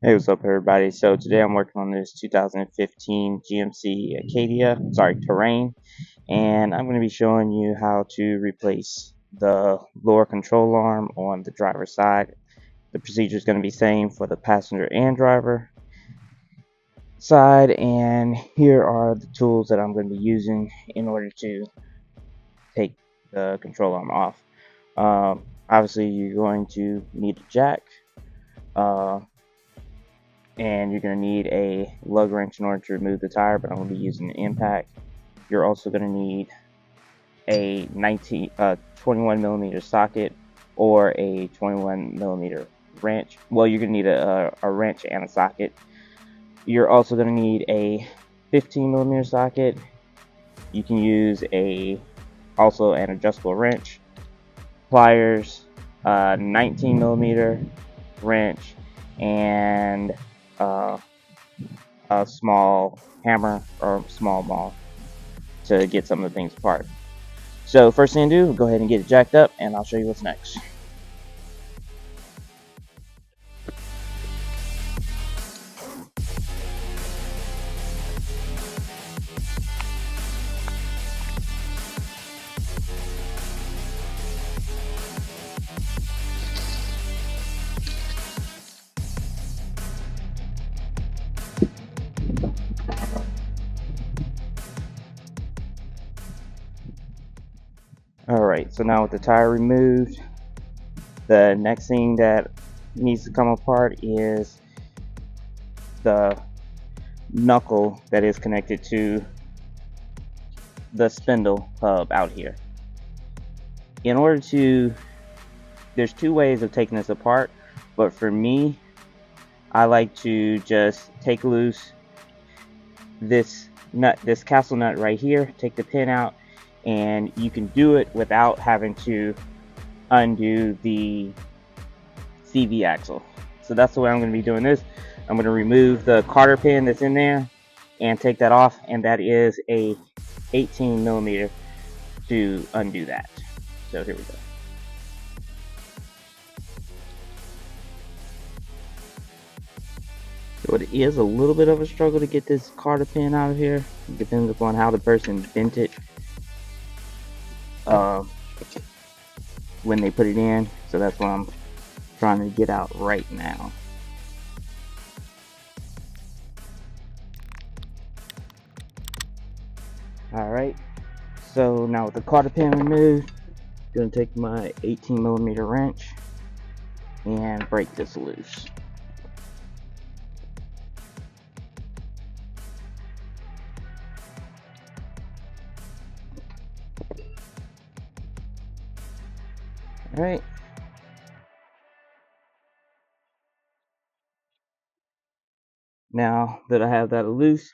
Hey, what's up, everybody? So today I'm working on this 2015 GMC Terrain, and I'm going to be showing you how to replace the lower control arm on the driver's side. The procedure is going to be same for the passenger and driver side, and here are the tools that I'm going to be using in order to take the control arm off. Obviously, you're going to need a jack. And you're going to need a lug wrench in order to remove the tire, but I'm going to be using an impact. You're also going to need a 21 millimeter socket or a 21 millimeter wrench. Well, you're going to need a wrench and a socket. You're also going to need a 15 millimeter socket. You can use also an adjustable wrench, pliers, 19 millimeter wrench, and a small hammer or small ball to get some of the things apart. So first thing to do, go ahead and get it jacked up, and I'll show you what's next. Alright, so now with the tire removed, the next thing that needs to come apart is the knuckle that is connected to the spindle hub out here. In order to, there's two ways of taking this apart, but for me, I like to just take loose this nut, this castle nut right here, take the pin out, and you can do it without having to undo the CV axle. So that's the way I'm going to be doing this. I'm going to remove the Carter pin that's in there and take that off, and that is a 18 millimeter to undo that. So here we go. So it is a little bit of a struggle to get this Carter pin out of here. It depends upon how the person bent it when they put it in. So that's what I'm trying to get out right now. Alright, so now with the Carter pin removed, I'm going to take my 18 millimeter wrench and break this loose. Alright. Now that I have that loose,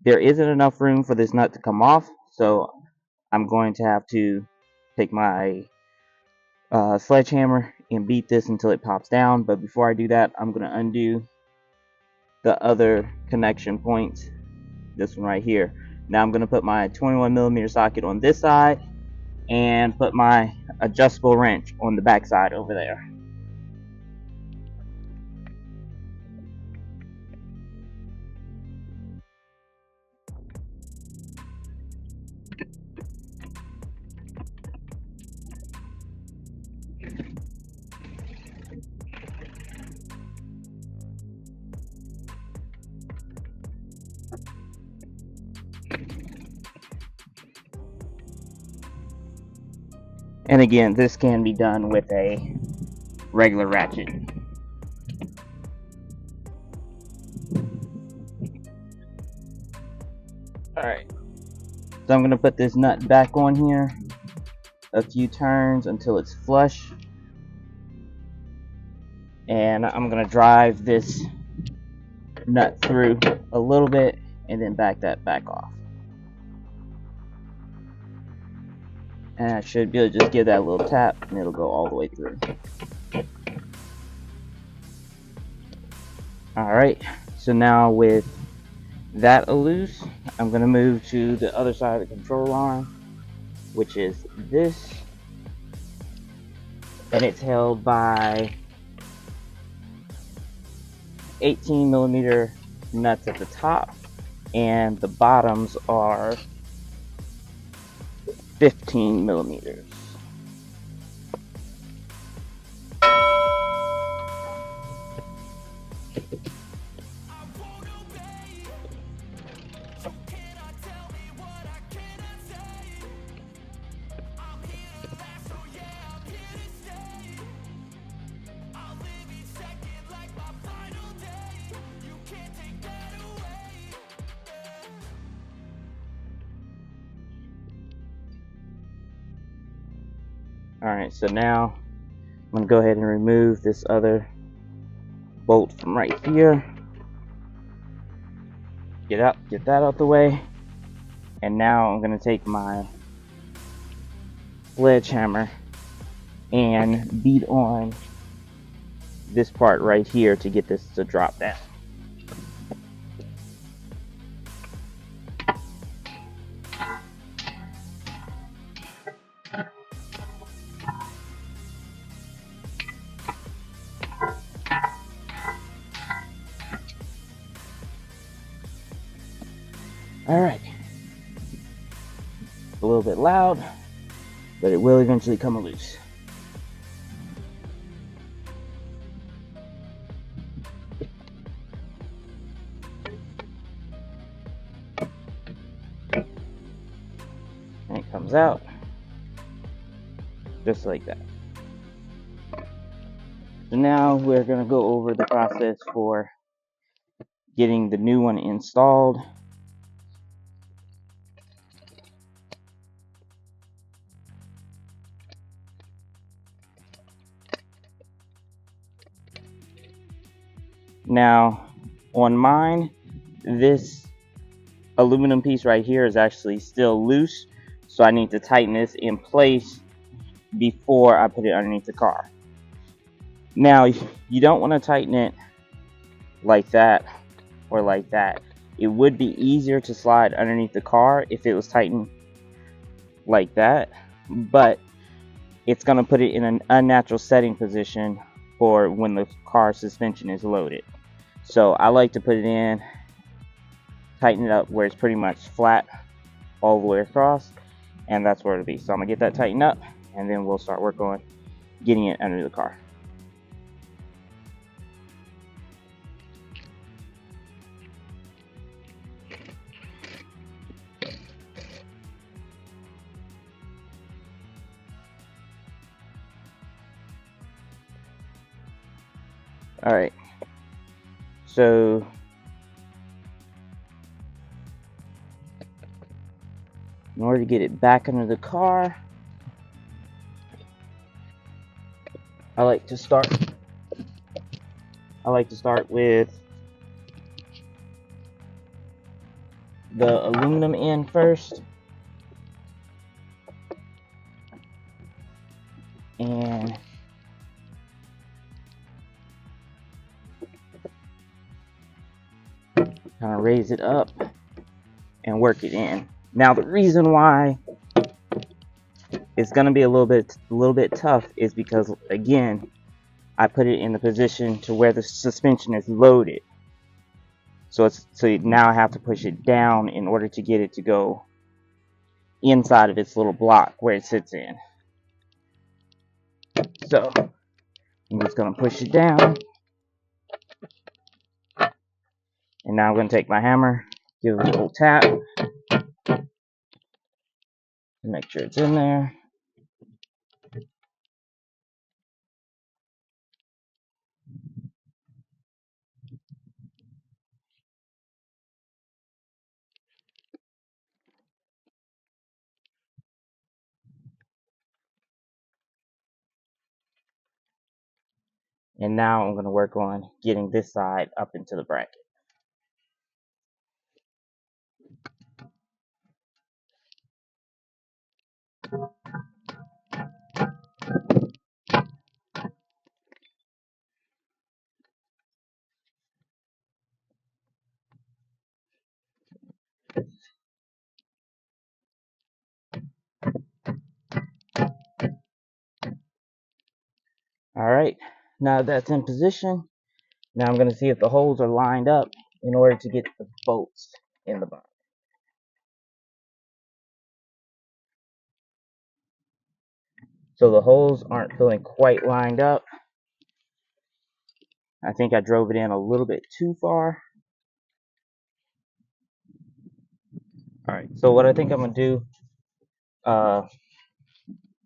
there isn't enough room for this nut to come off, so I'm going to have to take my sledgehammer and beat this until it pops down. But before I do that, I'm going to undo the other connection point, this one right here. Now I'm going to put my 21 millimeter socket on this side and put my adjustable wrench on the back side over there. And again, this can be done with a regular ratchet. Alright, so I'm going to put this nut back on here a few turns until it's flush, and I'm going to drive this nut through a little bit and then back that back off. And I should be able to just give that a little tap and it'll go all the way through. Alright, so now with that loose, I'm going to move to the other side of the control arm, which is this, and it's held by 18 millimeter nuts at the top, and the bottoms are 15 millimeters. Alright, so now I'm going to go ahead and remove this other bolt from right here. Get that out the way. And now I'm going to take my sledgehammer and beat on this part right here to get this to drop down. Alright. A little bit loud, but it will eventually come loose. And it comes out just like that. So now we're going to go over the process for getting the new one installed. Now, on mine, this aluminum piece right here is actually still loose, so I need to tighten this in place before I put it underneath the car. Now, you don't want to tighten it like that or like that. It would be easier to slide underneath the car if it was tightened like that, but it's going to put it in an unnatural setting position for when the car suspension is loaded. So I like to put it in, tighten it up where it's pretty much flat all the way across, and that's where it'll be. So I'm going to get that tightened up, and then we'll start working on getting it under the car. Alright, so in order to get it back under the car, I like to start with the aluminum end first, and kind of raise it up and work it in. Now the reason why it's going to be a little bit tough is because, again, I put it in the position to where the suspension is loaded. So now I have to push it down in order to get it to go inside of its little block where it sits in. So I'm just going to push it down. And now I'm going to take my hammer, give it a little tap to make sure it's in there. And now I'm going to work on getting this side up into the bracket. Alright, now that's in position, Now I'm going to see if the holes are lined up in order to get the bolts in the bottom. So the holes aren't feeling quite lined up. I think I drove it in a little bit too far. Alright, so what I think I'm going to do,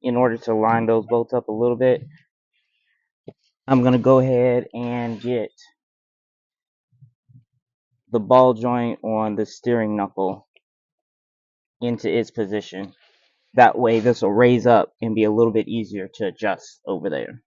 in order to line those bolts up a little bit, I'm going to go ahead and get the ball joint on the steering knuckle into its position. That way this will raise up and be a little bit easier to adjust over there.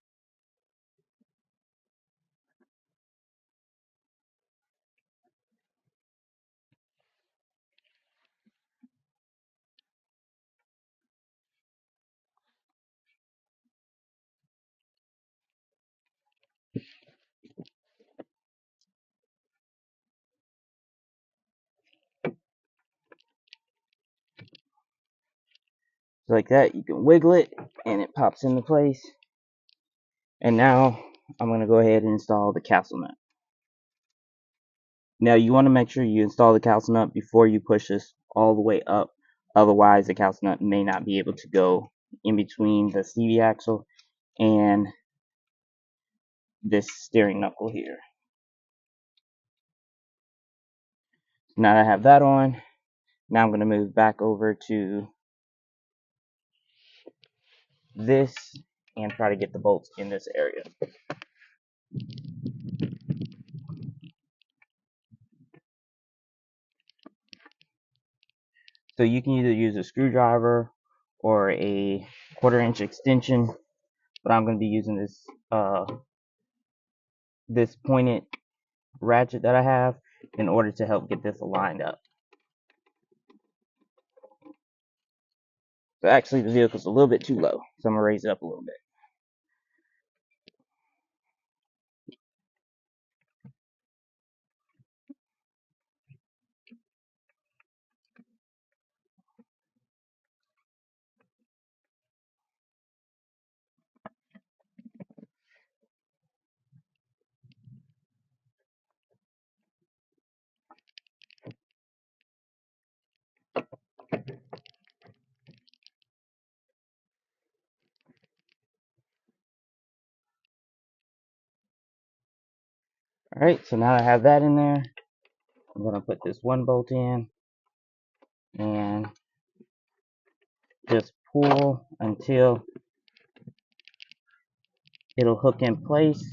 Like that, you can wiggle it and it pops into place. And now I'm going to go ahead and install the castle nut. Now you want to make sure you install the castle nut before you push this all the way up. Otherwise the castle nut may not be able to go in between the CV axle and this steering knuckle here. Now that I have that on, now I'm going to move back over to this and try to get the bolts in this area. So you can either use a screwdriver or a 1/4-inch extension, but I'm going to be using this this pointed ratchet that I have in order to help get this aligned up. So actually the vehicle's a little bit too low, so I'm going to raise it up a little bit. Alright, so now I have that in there, I'm going to put this one bolt in and just pull until it'll hook in place.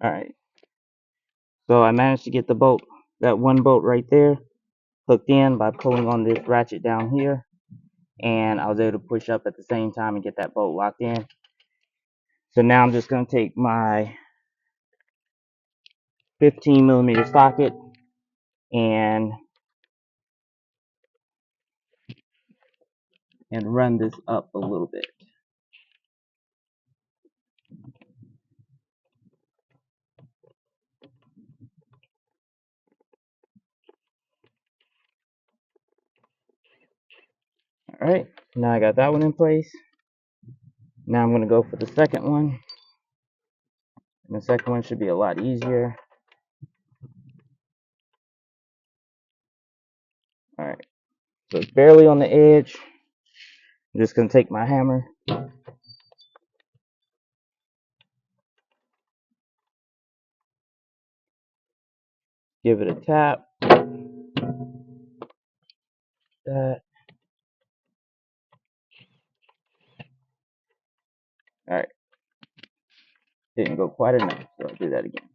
Alright, so I managed to get the bolt, that one bolt right there, hooked in by pulling on this ratchet down here, and I was able to push up at the same time and get that bolt locked in. So now I'm just going to take my 15mm socket and run this up a little bit. Alright, now I got that one in place. Now I'm going to go for the second one. And the second one should be a lot easier. Alright, so it's barely on the edge. I'm just going to take my hammer, give it a tap. That. Alright, didn't go quite enough, so I'll do that again.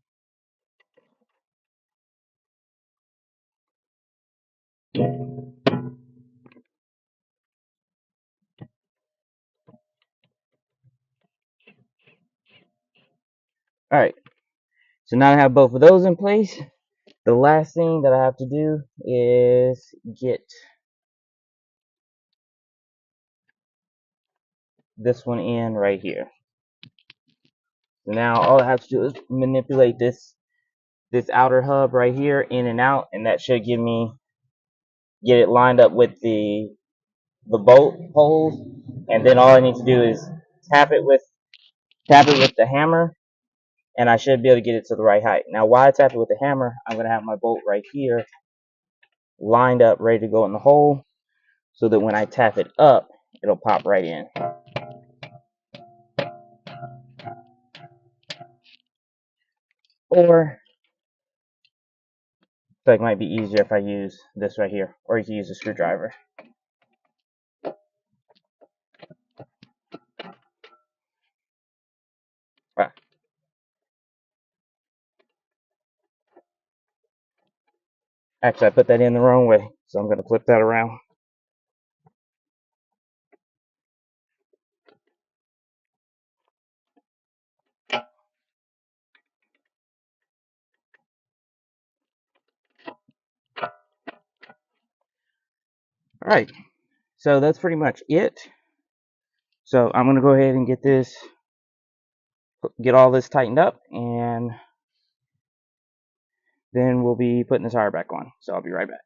Alright, so now I have both of those in place. The last thing that I have to do is get this one in right here. So now all I have to do is manipulate this outer hub right here in and out, and that should get it lined up with the bolt holes. And then all I need to do is tap it with the hammer, and I should be able to get it to the right height. Now, while I tap it with the hammer, I'm going to have my bolt right here lined up, ready to go in the hole, so that when I tap it up, it'll pop right in. Or, so it might be easier if I use this right here, or you can use a screwdriver. Ah. Actually, I put that in the wrong way, so I'm going to flip that around. Alright, so that's pretty much it. So I'm going to go ahead and get all this tightened up, and then we'll be putting the tire back on. So I'll be right back.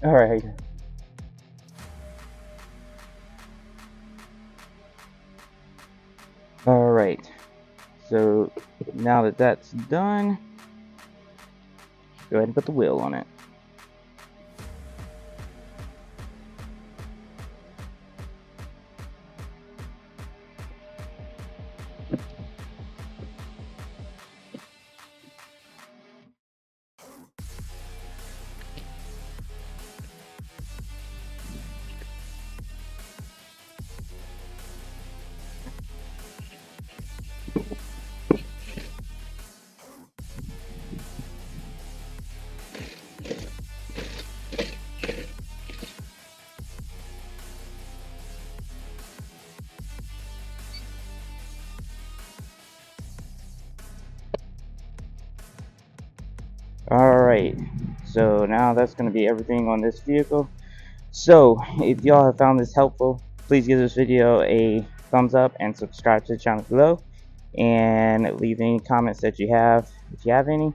Alright. Alright. So now that that's done, go ahead and put the wheel on it. Alright, so now that's going to be everything on this vehicle. So, if y'all have found this helpful, please give this video a thumbs up and subscribe to the channel below. and leave any comments that you have, if you have any.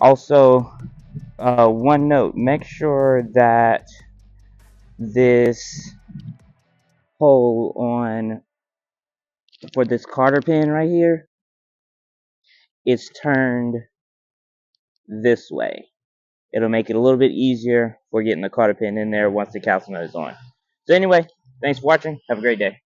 Also, one note, make sure that this hole on for this cotter pin right here is turned this way. It'll make it a little bit easier for getting the cotter pin in there once the calcium nut is on. So anyway, thanks for watching. Have a great day.